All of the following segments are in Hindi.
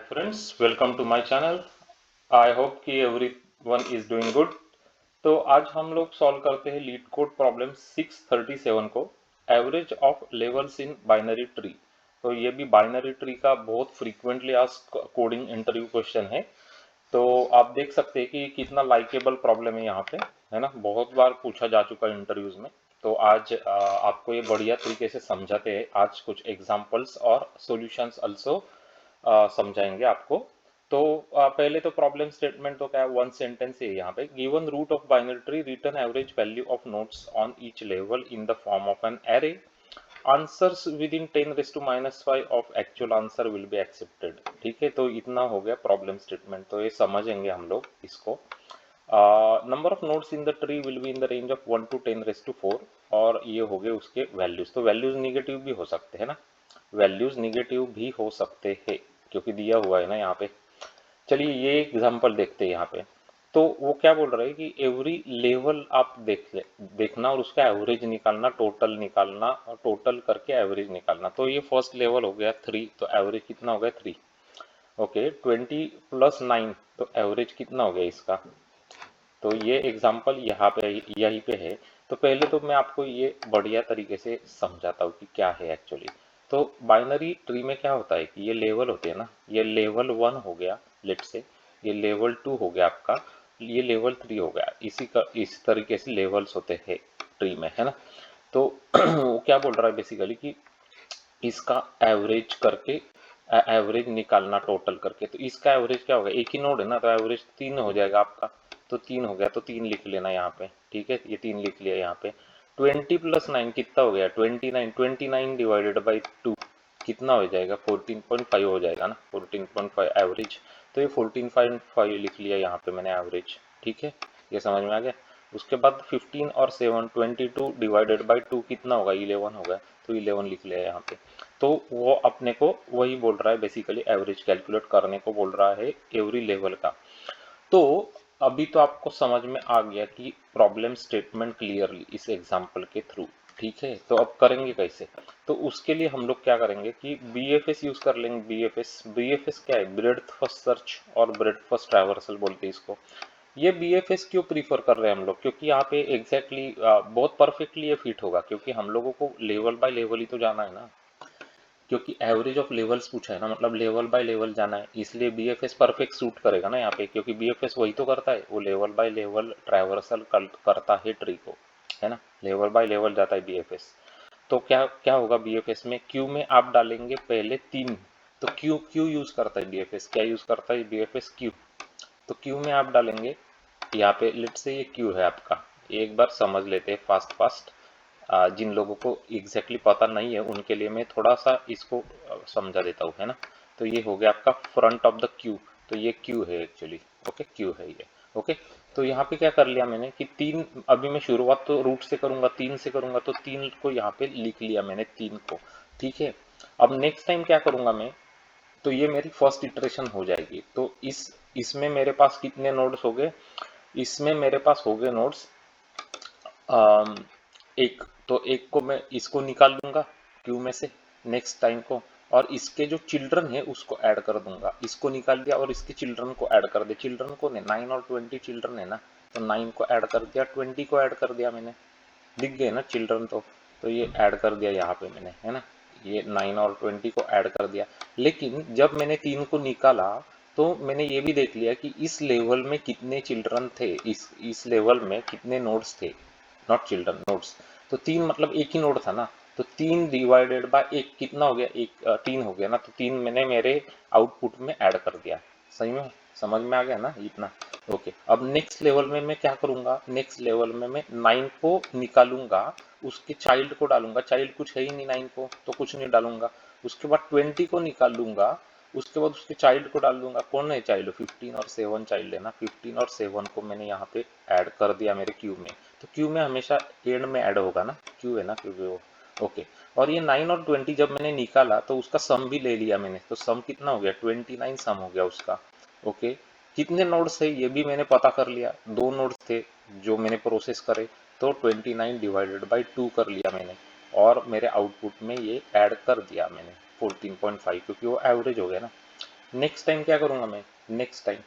Friends, welcome to my channel. I hope कि एवरीवन इज डूइंग गुड। तो आज हम लोग सॉल्व करते हैं लीड कोड प्रॉब्लम 637 को, average of levels in binary tree. तो ये भी बाइनरी ट्री का बहुत frequently asked coding interview question है। तो आप देख सकते हैं कि कितना लाइकेबल प्रॉब्लम है यहाँ पे, है ना। बहुत बार पूछा जा चुका है इंटरव्यूज में। तो आज आपको ये बढ़िया तरीके से समझाते हैं। आज कुछ एग्जांपल्स और सॉल्यूशंस आल्सो समझाएंगे आपको। तो पहले तो प्रॉब्लम स्टेटमेंट तो क्या है, वन सेंटेंस है यहाँ पे। Given root of binary tree, return average value of nodes on each level in the form of an array, answers within 10⁻⁵ of actual answer will be accepted. ठीक है, तो इतना हो गया प्रॉब्लम स्टेटमेंट। तो ये समझेंगे हम लोग इसको। Number of nodes in the tree will be in the range of 1 to 10⁻⁴, और ये हो गए उसके वैल्यूज। तो वैल्यूज निगेटिव भी हो सकते हैं ना, वैल्यूज निगेटिव भी हो सकते हैं क्योंकि दिया हुआ है ना यहाँ पे। चलिए ये एग्जांपल देखते हैं यहाँ पे। तो वो क्या बोल रहा है कि एवरी लेवल आप देखना और उसका एवरेज निकालना, टोटल निकालना, और टोटल करके एवरेज निकालना। तो ये फर्स्ट लेवल हो गया 3, तो एवरेज कितना हो गया 3। ओके, 20 + 9, तो एवरेज कितना हो गया इसका। तो ये एग्जांपल यहाँ पे यहीं पे है। तो पहले तो मैं आपको ये बढ़िया तरीके से समझाता हूँ कि क्या है एक्चुअली। तो बाइनरी ट्री में क्या होता है कि ये लेवल होते हैं ना, ये लेवल 1 हो गया लेट से, ये लेवल 2 हो गया आपका, ये लेवल 3 हो गया। इस तरीके से लेवल्स होते हैं ट्री में, है ना। तो वो क्या बोल रहा है बेसिकली कि इसका एवरेज करके एवरेज निकालना टोटल करके। तो इसका एवरेज क्या होगा, एक ही नोड है ना, तो एवरेज 3 हो जाएगा आपका। तो 3 हो गया, तो 3 लिख लेना यहाँ पे। ठीक है, ये 3 लिख लिया यहाँ पे। 20 + 9 कितना हो गया, 29। 29 डिवाइडेड बाई 2 कितना हो जाएगा, 14.5 हो जाएगा ना, 14.5 एवरेज। तो ये 14.5 लिख लिया यहाँ पे मैंने एवरेज। ठीक है, ये समझ में आ गया। उसके बाद 15 और 7, 22 डिवाइडेड बाई 2 कितना होगा, 11 होगा। तो 11 लिख लिया यहाँ पे। तो वो अपने को वही बोल रहा है बेसिकली, एवरेज कैलकुलेट करने को बोल रहा है एवरी लेवल का। तो अभी तो आपको समझ में आ गया कि प्रॉब्लम स्टेटमेंट क्लियरली इस एग्जांपल के थ्रू। ठीक है, तो अब करेंगे कैसे। तो उसके लिए हम लोग क्या करेंगे कि बीएफएस यूज कर लेंगे। बीएफएस क्या है, ब्रेड्थ फर्स्ट सर्च और ब्रेड्थ फर्स्ट ट्रैवर्सल बोलते हैं इसको। ये बीएफएस क्यों प्रीफर कर रहे हैं हम लोग, क्योंकि यहाँ पे एग्जैक्टली बहुत परफेक्टली ये फिट होगा, क्योंकि हम लोगों को लेवल बाय लेवल ही तो जाना है ना। क्योंकि एवरेज ऑफ लेवल्स पूछा है ना, मतलब लेवल बाय लेवल जाना है, इसलिए बीएफएस परफेक्ट सूट करेगा ना यहाँ पे। क्योंकि बीएफएस वही तो करता है, वो लेवल बाय लेवल ट्रैवर्सल करता है ट्री को, है ना। लेवल बाय लेवल जाता है बीएफएस। तो क्या क्या होगा बीएफएस में, क्यू में आप डालेंगे पहले 3। तो क्यू क्यू यूज करता है बीएफएस, क्या यूज करता है बीएफएस, क्यू। तो क्यू में आप डालेंगे यहाँ पे, लेट से ये क्यू है आपका। एक बार समझ लेते हैं फास्ट फास्ट। जिन लोगों को एग्जैक्टली पता नहीं है उनके लिए मैं थोड़ा सा इसको समझा देता हूँ, है ना। तो ये हो गया आपका फ्रंट ऑफ द क्यू। तो ये क्यू है एक्चुअली। ओके, क्यू है ये। ओके, तो यहाँ पे क्या कर लिया मैंने कि 3, अभी मैं शुरुआत तो रूट से करूंगा, 3 से करूंगा, तो 3 को यहाँ पे लिख लिया मैंने, 3 को। ठीक है, अब नेक्स्ट टाइम क्या करूंगा मैं, तो ये मेरी फर्स्ट इटरेशन हो जाएगी। तो इसमें मेरे पास कितने नोड्स हो गए, इसमें मेरे पास हो गए नोड्स एक। तो एक को मैं इसको निकाल दूंगा क्यू में से नेक्स्ट टाइम को, और इसके जो चिल्ड्रन है उसको ऐड कर दूंगा। इसको निकाल दिया और इसके चिल्ड्रन को ऐड कर दिया। चिल्ड्रन को ने 9 और 20 चिल्ड्रन है ना, तो 9 को ऐड कर दिया, 20 को ऐड कर दिया मैंने। दिख गए ना चिल्ड्रन, तो ये ऐड कर दिया यहाँ पे मैंने, है ना। ये 9 और 20 को ऐड कर दिया। लेकिन जब मैंने 3 को निकाला, तो मैंने ये भी देख लिया कि इस लेवल में कितने चिल्ड्रन थे, इस लेवल में कितने नोड्स थे, नॉट चिल्ड्रन, नोड्स। तो 3 मतलब एक ही नोड था ना। तो 3 डिवाइडेड बाय 1 कितना हो गया, 3 हो गया ना। तो 3 मैंने मेरे आउटपुट में ऐड कर दिया। सही में समझ में आ गया ना इतना। ओके, अब नेक्स्ट लेवल में मैं क्या करूंगा, नेक्स्ट लेवल में मैं 9 को निकालूंगा, उसके चाइल्ड को डालूंगा। चाइल्ड कुछ है ही नहीं 9 को, तो कुछ नहीं डालूंगा। उसके बाद 20 को निकालूंगा, उसके बाद उसके चाइल्ड को डाल दूंगा। कौन है चाइल्ड, 15 और 7 चाइल्ड है ना। 15 और 7 को मैंने यहाँ पे ऐड कर दिया मेरे क्यू में। तो क्यू में हमेशा एंड में ऐड होगा ना, क्यू है ना, क्योंकि वो। ओके, और ये 9 और 20 जब मैंने निकाला तो उसका सम भी ले लिया मैंने। तो सम कितना हो गया, 29 सम हो गया उसका। ओके, कितने नोड्स है ये भी मैंने पता कर लिया, 2 नोड्स थे जो मैंने प्रोसेस करे। तो 29 डिवाइडेड बाई 2 कर लिया मैंने, और मेरे आउटपुट में ये ऐड कर दिया मैंने 14.5, क्योंकि वो एवरेज हो गया ना। नेक्स्ट टाइम क्या करूँगा मैं, नेक्स्ट टाइम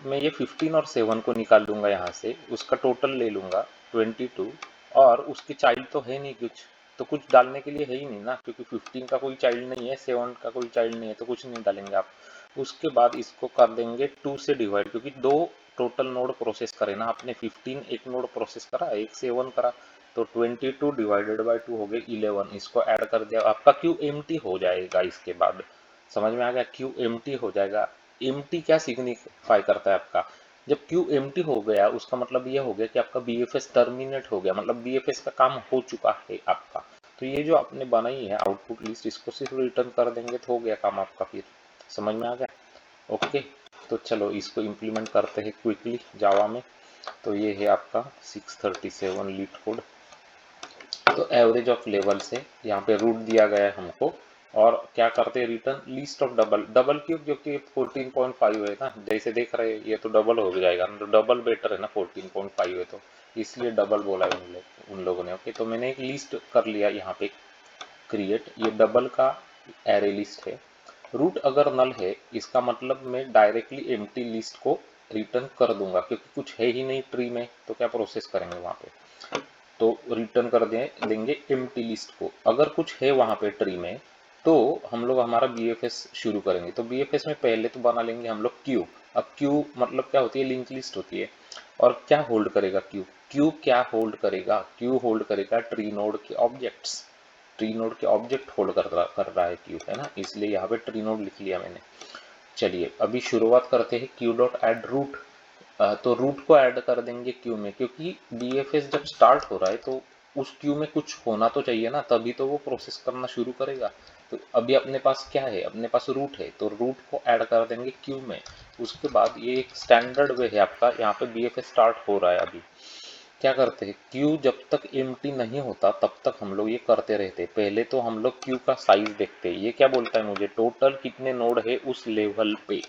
मैं ये 15 और 7 को निकाल लूँगा यहाँ से, उसका टोटल ले लूँगा 22, और उसके चाइल्ड तो है नहीं कुछ, तो कुछ डालने के लिए है ही नहीं ना, क्योंकि 15 का कोई चाइल्ड नहीं है, 7 का कोई चाइल्ड नहीं है, तो कुछ नहीं डालेंगे आप। उसके बाद इसको कर देंगे 2 से डिवाइड, क्योंकि दो टोटल नोड प्रोसेस करे ना आपने, 15 एक नोड प्रोसेस करा, एक 7 करा, तो 22 डिवाइडेड बाई 2 हो गए 11, इसको ऐड कर दिया, आपका क्यू एम्प्टी हो जाएगा। इसके बाद समझ में आ गया, क्यू एम्प्टी हो जाएगा। एम्प्टी क्या सिग्निफाई करता है आपका, जब क्यू एम्प्टी हो गया उसका मतलब ये हो गया कि आपका बीएफएस टर्मिनेट हो गया, मतलब बीएफएस का काम हो चुका है आपका। तो ये जो आपने बनाई है आउटपुट लिस्ट, इसको सिर्फ रिटर्न कर देंगे तो हो गया काम आपका। फिर समझ में आ गया, ओके। तो चलो इसको इम्प्लीमेंट करते हैं क्विकली जावा में। तो ये है आपका 637 लीड कोड। तो एवरेज ऑफ लेवल से यहाँ पे रूट दिया गया है हमको, और क्या करते हैं return list of double, double cube जो कि 14.5 है ना, जैसे देख रहे हैं ये तो डबल हो जाएगा, तो डबल बेटर है ना, 14.5 है तो इसलिए डबल बोला है उन लोगों ने। ओके, तो मैंने एक लिस्ट कर लिया यहाँ पे क्रिएट, ये डबल का एरे लिस्ट है। रूट अगर नल है इसका मतलब मैं डायरेक्टली एम्प्टी लिस्ट को रिटर्न कर दूंगा, क्योंकि कुछ है ही नहीं ट्री में, तो क्या प्रोसेस करेंगे वहां पे, तो रिटर्न कर देंगे एम्प्टी लिस्ट को। अगर कुछ है वहां पे ट्री में तो हम लोग हमारा बीएफएस शुरू करेंगे। तो बीएफएस में पहले तो बना लेंगे हम लोग क्यू। अब क्यू मतलब क्या होती है, लिंक लिस्ट होती है। और क्या होल्ड करेगा क्यू, क्यू क्या होल्ड करेगा, क्यू होल्ड करेगा ट्री नोड के ऑब्जेक्ट्स, ट्री नोड के ऑब्जेक्ट होल्ड कर रहा है क्यू, है ना, इसलिए यहाँ पे ट्री नोड लिख लिया मैंने। चलिए अभी शुरुआत करते हैं क्यू डॉट एड रूट। तो रूट को ऐड कर देंगे क्यू में, क्योंकि बीएफएस जब स्टार्ट हो रहा है तो उस क्यू में कुछ होना तो चाहिए ना, तभी तो वो प्रोसेस करना शुरू करेगा। तो अभी अपने पास क्या है, अपने पास रूट है, तो रूट को ऐड कर देंगे क्यू में। उसके बाद ये एक स्टैंडर्ड वे है आपका, यहाँ पे बीएफएस स्टार्ट हो रहा है अभी। क्या करते हैं, क्यू जब तक एम्प्टी नहीं होता तब तक हम लोग ये करते रहते हैं। पहले तो हम लोग क्यू का साइज देखते हैं, ये क्या बोलता है मुझे, टोटल कितने नोड है उस लेवल पे,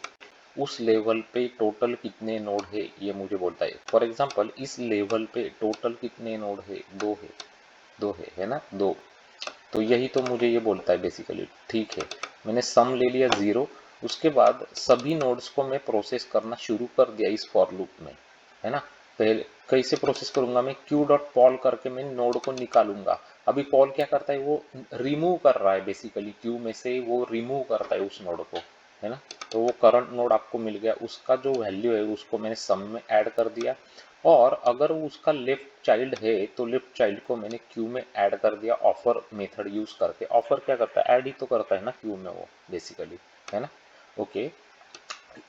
उस लेवल पे टोटल कितने नोड है ये मुझे बोलता है। फॉर एग्जांपल इस लेवल पे टोटल कितने नोड है, दो है, दो है ना, दो। तो यही तो मुझे ये बोलता है बेसिकली। ठीक है, मैंने सम ले लिया 0। उसके बाद सभी नोड्स को मैं प्रोसेस करना शुरू कर दिया इस फॉर लूप में, है ना। पहले कैसे प्रोसेस करूंगा मैं, क्यू डॉट पॉल करके मैं नोड को निकालूंगा। अभी पॉल क्या करता है, वो रिमूव कर रहा है बेसिकली, क्यू में से वो रिमूव करता है उस नोड को, है ना। तो वो करंट नोड आपको मिल गया, उसका जो वैल्यू है उसको मैंने सम में ऐड कर दिया। और अगर उसका लेफ्ट चाइल्ड है तो लेफ्ट चाइल्ड को मैंने क्यू में ऐड कर दिया ऑफर मेथड यूज करके। ऑफर क्या करता है, ऐड ही तो करता है ना क्यू में वो बेसिकली, है ना। ओके,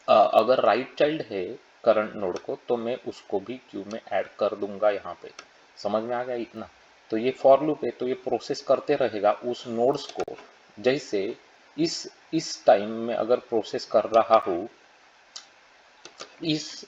अगर राइट चाइल्ड है करंट नोड को तो मैं उसको भी क्यू में ऐड कर दूंगा यहाँ पे। समझ में आ गया इतना। तो ये फॉर लूप है, तो ये प्रोसेस करते रहेगा उस नोड्स को। जैसे इस टाइम में अगर प्रोसेस कर रहा हूँ, इस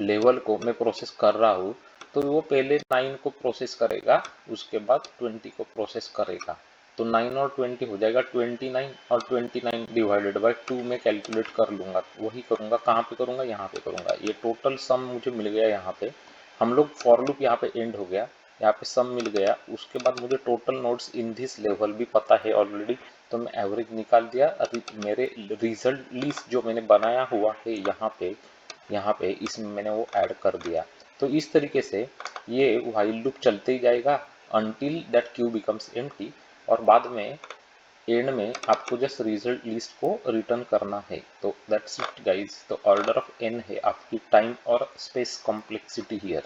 लेवल को मैं प्रोसेस कर रहा हूँ, तो वो पहले 9 को प्रोसेस करेगा, उसके बाद 20 को प्रोसेस करेगा। तो 9 और 20 हो जाएगा 29, और 29 डिवाइडेड बाई 2 में कैलकुलेट कर लूंगा। वही करूंगा, कहाँ पे करूंगा, यहाँ पे करूंगा। ये टोटल सम मुझे मिल गया यहाँ पे। हम लोग फॉर लूप यहाँ पे एंड हो गया, यहाँ पे सम मिल गया। उसके बाद मुझे total nodes in this level भी पता है ऑलरेडी, तो मैं एवरेज निकाल दिया। अभी मेरे रिजल्ट लिस्ट जो मैंने बनाया हुआ है यहाँ पे इसमें मैंने वो ऐड कर दिया। तो इस तरीके से ये व्हाइल लूप चलते ही जाएगा until that queue becomes empty, और बाद में एंड में आपको जस्ट रिजल्ट लिस्ट को रिटर्न करना है। तो दैट्स इट गाइस। तो ऑर्डर ऑफ एन है आपकी टाइम और स्पेस कॉम्प्लेक्सिटी हियर।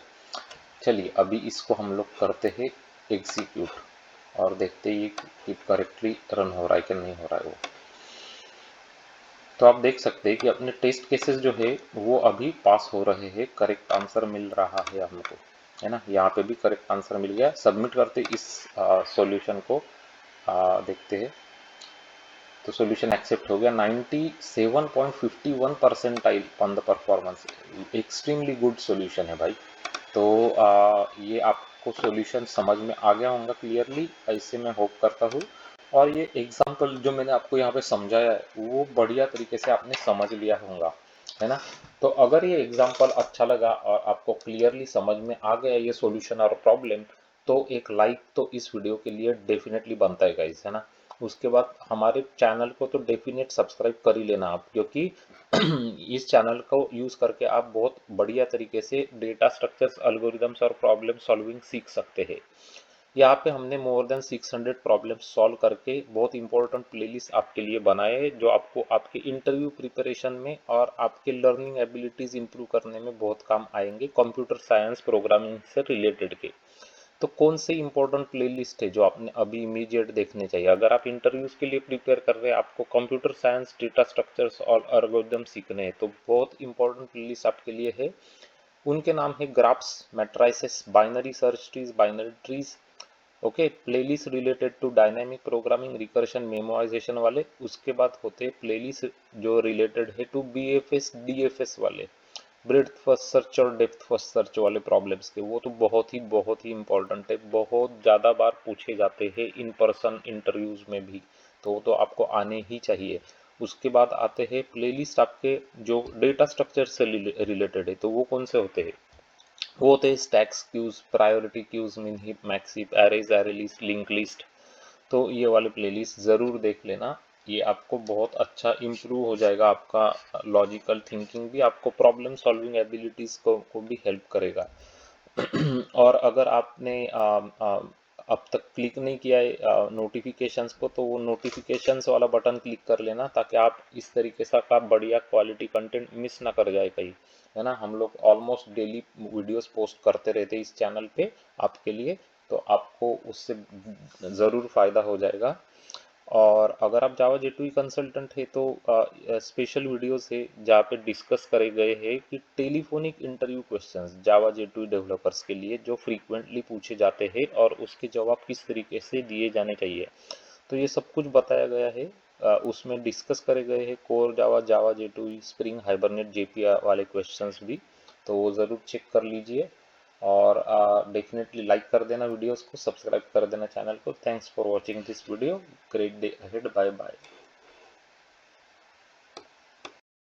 चलिए अभी इसको हम लोग करते हैं एग्जीक्यूट, और देखते हैं ये करेक्टली रन हो रहा है कि नहीं हो रहा है वो। तो आप देख सकते हैं कि अपने टेस्ट केसेस जो है वो अभी पास हो रहे हैं, करेक्ट आंसर मिल रहा है हमको, है ना। यहाँ पे भी करेक्ट आंसर मिल गया। सबमिट करते इस सॉल्यूशन को देखते हैं। तो सॉल्यूशन एक्सेप्ट हो गया, 97.51 percentile on the performance. Extremely good solution है भाई। तो ये आपको सॉल्यूशन समझ में आ गया होगा क्लियरली, ऐसे मैं होप करता हूँ। और ये एग्जाम्पल जो मैंने आपको यहाँ पे समझाया है वो बढ़िया तरीके से आपने समझ लिया होगा, है ना। तो अगर ये एग्जाम्पल अच्छा लगा और आपको क्लियरली समझ में आ गया ये सॉल्यूशन और प्रॉब्लम, तो एक लाइक तो इस वीडियो के लिए डेफिनेटली बनता है गाइस, है ना। उसके बाद हमारे चैनल को तो डेफिनेट सब्सक्राइब कर ही लेना आप, क्योंकि इस चैनल को यूज़ करके आप बहुत बढ़िया तरीके से डेटा स्ट्रक्चर्स, एल्गोरिदम्स और प्रॉब्लम सॉल्विंग सीख सकते हैं। यहाँ पे हमने मोर देन 600 प्रॉब्लम सॉल्व करके बहुत इंपॉर्टेंट प्लेलिस्ट आपके लिए बनाए हैं, जो आपको आपके इंटरव्यू प्रिपरेशन में और आपके लर्निंग एबिलिटीज इंप्रूव करने में बहुत काम आएंगे, कंप्यूटर साइंस प्रोग्रामिंग से रिलेटेड के। तो कौन से इंपॉर्टेंट प्लेलिस्ट है जो आपने अभी इमीडिएट देखने चाहिए? अगर आप इंटरव्यूज के लिए प्रिपेयर कर रहे हैं, आपको कंप्यूटर साइंस, डेटा स्ट्रक्चर्स और एल्गोरिदम सीखने हैं, तो बहुत इंपॉर्टेंट प्लेलिस्ट आपके लिए है। उनके नाम है graphs, matrices, binary search trees, binary trees, okay, playlist related to dynamic programming, recursion, memorisation वाले। उसके बाद होते हैं प्लेलिस्ट जो रिलेटेड है टू बीएफएस, डीएफएस वाले, ब्रेड्थ फर्स्ट सर्च और डेप्थ फर्स्ट सर्च वाले प्रॉब्लम्स के। वो तो बहुत ही इंपॉर्टेंट है, बहुत ज़्यादा बार पूछे जाते हैं इन पर्सन इंटरव्यूज में भी, तो वो तो आपको आने ही चाहिए। उसके बाद आते हैं प्लेलिस्ट आपके जो डेटा स्ट्रक्चर से रिलेटेड है, तो वो कौन से होते हैं? वो होते हैं स्टैक्स क्यूज, प्रायोरिटी क्यूज, मिन hip, max heap, arrays, array list, link list. तो ये वाले प्लेलिस्ट ज़रूर देख लेना, ये आपको बहुत अच्छा इम्प्रूव हो जाएगा, आपका लॉजिकल थिंकिंग भी, आपको प्रॉब्लम सॉल्विंग एबिलिटीज़ को भी हेल्प करेगा। और अगर आपने अब तक क्लिक नहीं किया है नोटिफिकेशंस को, तो वो नोटिफिकेशंस वाला बटन क्लिक कर लेना, ताकि आप इस तरीके से का बढ़िया क्वालिटी कंटेंट मिस ना कर जाए कहीं, है ना। हम लोग ऑलमोस्ट डेली वीडियोस पोस्ट करते रहते हैं इस चैनल पे आपके लिए, तो आपको उससे ज़रूर फ़ायदा हो जाएगा। और अगर आप जावा J2E कंसल्टेंट है, तो स्पेशल वीडियोस है जहाँ पे डिस्कस करे गए हैं कि टेलीफोनिक इंटरव्यू क्वेश्चंस जावा J2E डेवलपर्स के लिए जो फ्रीक्वेंटली पूछे जाते हैं और उसके जवाब किस तरीके से दिए जाने चाहिए, तो ये सब कुछ बताया गया है। उसमें डिस्कस करे गए हैं कोर जावा, जावा J2E, स्प्रिंग, हाइबरनेट, जेपीआ वाले क्वेश्चंस भी, तो वो ज़रूर चेक कर लीजिए। और डेफिनेटली लाइक कर देना वीडियोस को, सब्सक्राइब कर देना चैनल को। Thanks for watching this video, great day ahead, bye bye.